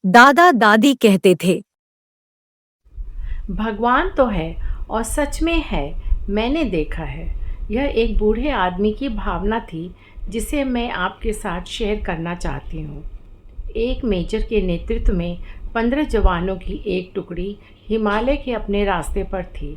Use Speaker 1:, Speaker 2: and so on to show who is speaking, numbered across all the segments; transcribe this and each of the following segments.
Speaker 1: दादा दादी कहते थे,
Speaker 2: भगवान तो है और सच में है, मैंने देखा है। यह एक बूढ़े आदमी की भावना थी जिसे मैं आपके साथ शेयर करना चाहती हूँ। एक मेजर के नेतृत्व में 15 जवानों की एक टुकड़ी हिमालय के अपने रास्ते पर थी।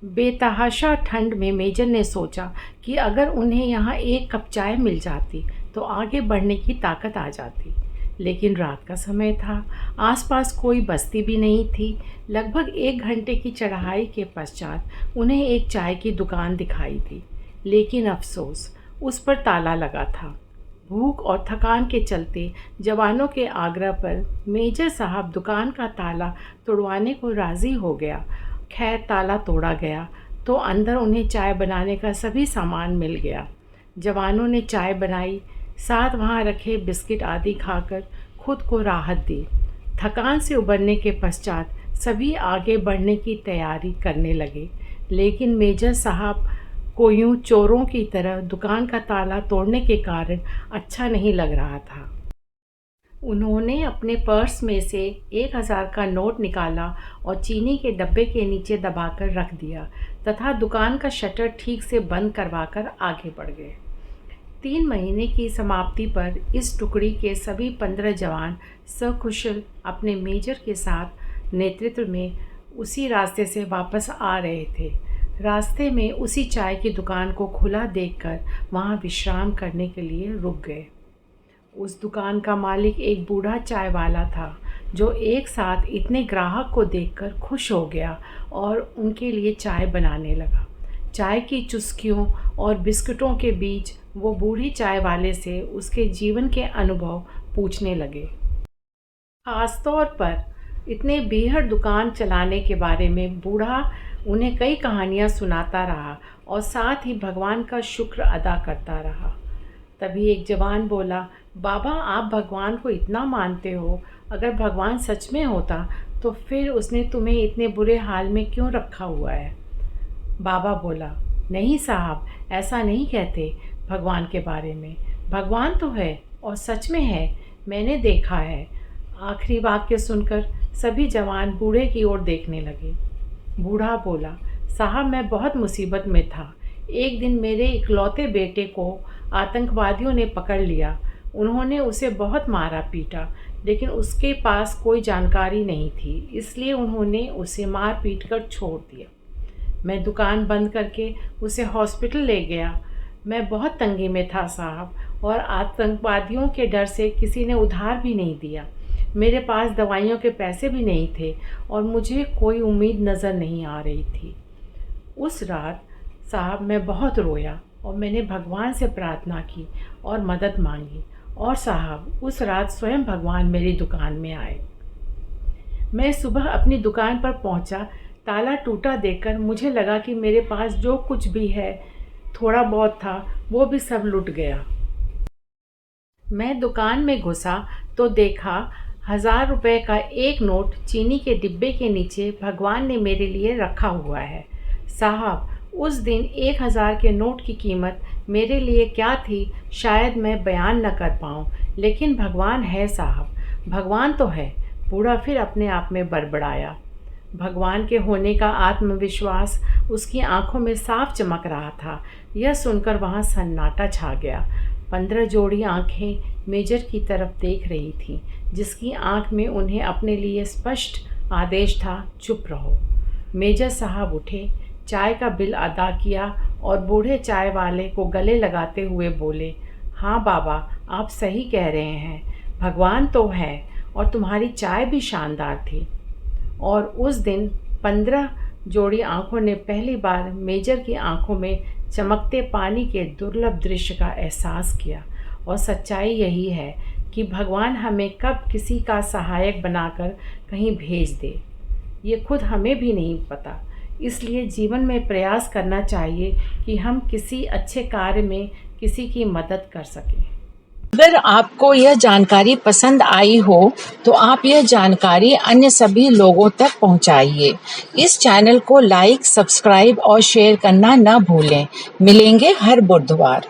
Speaker 2: बेतहाशा ठंड में मेजर ने सोचा कि अगर उन्हें यहाँ एक कप चाय मिल जाती तो आगे बढ़ने की ताकत आ जाती। लेकिन रात का समय था, आसपास कोई बस्ती भी नहीं थी। लगभग 1 घंटे की चढ़ाई के पश्चात उन्हें एक चाय की दुकान दिखाई दी, लेकिन अफसोस, उस पर ताला लगा था। भूख और थकान के चलते जवानों के आग्रह पर मेजर साहब दुकान का ताला तोड़वाने को राज़ी हो गया। खैर, ताला तोड़ा गया तो अंदर उन्हें चाय बनाने का सभी सामान मिल गया। जवानों ने चाय बनाई, साथ वहाँ रखे बिस्किट आदि खाकर खुद को राहत दी। थकान से उबरने के पश्चात सभी आगे बढ़ने की तैयारी करने लगे, लेकिन मेजर साहब को यूं चोरों की तरह दुकान का ताला तोड़ने के कारण अच्छा नहीं लग रहा था। उन्होंने अपने पर्स में से 1000 का नोट निकाला और चीनी के डब्बे के नीचे दबाकर रख दिया तथा दुकान का शटर ठीक से बंद करवाकर आगे बढ़ गए। 3 महीने की समाप्ति पर इस टुकड़ी के सभी 15 जवान सकुशल अपने मेजर के साथ नेतृत्व में उसी रास्ते से वापस आ रहे थे। रास्ते में उसी चाय की दुकान को खुला देखकर वहां विश्राम करने के लिए रुक गए। उस दुकान का मालिक एक बूढ़ा चाय वाला था, जो एक साथ इतने ग्राहक को देखकर खुश हो गया और उनके लिए चाय बनाने लगा। चाय की चुस्कियों और बिस्कुटों के बीच वो बूढ़ी चाय वाले से उसके जीवन के अनुभव पूछने लगे। खासतौर पर इतने बेहद दुकान चलाने के बारे में बूढ़ा उन्हें कई कहानियाँ सुनाता रहा और साथ ही भगवान का शुक्र अदा करता रहा। तभी एक जवान बोला, बाबा, आप भगवान को इतना मानते हो, अगर भगवान सच में होता तो फिर उसने तुम्हें इतने बुरे हाल में क्यों रखा हुआ है? बाबा बोला, नहीं साहब, ऐसा नहीं कहते भगवान के बारे में। भगवान तो है और सच में है, मैंने देखा है। आखिरी वाक्य सुनकर सभी जवान बूढ़े की ओर देखने लगे। बूढ़ा बोला, साहब, मैं बहुत मुसीबत में था। एक दिन मेरे इकलौते बेटे को आतंकवादियों ने पकड़ लिया। उन्होंने उसे बहुत मारा पीटा, लेकिन उसके पास कोई जानकारी नहीं थी, इसलिए उन्होंने उसे मार पीट कर छोड़ दिया। मैं दुकान बंद करके उसे हॉस्पिटल ले गया। मैं बहुत तंगी में था साहब, और आतंकवादियों के डर से किसी ने उधार भी नहीं दिया। मेरे पास दवाइयों के पैसे भी नहीं थे और मुझे कोई उम्मीद नज़र नहीं आ रही थी। उस रात साहब मैं बहुत रोया और मैंने भगवान से प्रार्थना की और मदद मांगी, और साहब उस रात स्वयं भगवान मेरी दुकान में आए। मैं सुबह अपनी दुकान पर पहुंचा। ताला टूटा देखकर मुझे लगा कि मेरे पास जो कुछ भी है, थोड़ा बहुत था, वो भी सब लुट गया। मैं दुकान में घुसा तो देखा 1000 रुपये का एक नोट चीनी के डिब्बे के नीचे भगवान ने मेरे लिए रखा हुआ है। साहब, उस दिन 1000 के नोट की कीमत मेरे लिए क्या थी शायद मैं बयान न कर पाऊँ, लेकिन भगवान है साहब, भगवान तो है। बूढ़ा फिर अपने आप में बड़बड़ाया। भगवान के होने का आत्मविश्वास उसकी आंखों में साफ चमक रहा था। यह सुनकर वहाँ सन्नाटा छा गया। 15 जोड़ी आंखें मेजर की तरफ देख रही थीं, जिसकी आंख में उन्हें अपने लिए स्पष्ट आदेश था, चुप रहो। मेजर साहब उठे, चाय का बिल अदा किया और बूढ़े चाय वाले को गले लगाते हुए बोले, हाँ बाबा, आप सही कह रहे हैं, भगवान तो है और तुम्हारी चाय भी शानदार थी। और उस दिन 15 जोड़ी आंखों ने पहली बार मेजर की आंखों में चमकते पानी के दुर्लभ दृश्य का एहसास किया। और सच्चाई यही है कि भगवान हमें कब किसी का सहायक बनाकर कहीं भेज दे, ये खुद हमें भी नहीं पता। इसलिए जीवन में प्रयास करना चाहिए कि हम किसी अच्छे कार्य में किसी की मदद कर सकें।
Speaker 3: अगर आपको यह जानकारी पसंद आई हो तो आप यह जानकारी अन्य सभी लोगों तक पहुंचाइए। इस चैनल को लाइक, सब्सक्राइब और शेयर करना न भूलें। मिलेंगे हर बुधवार।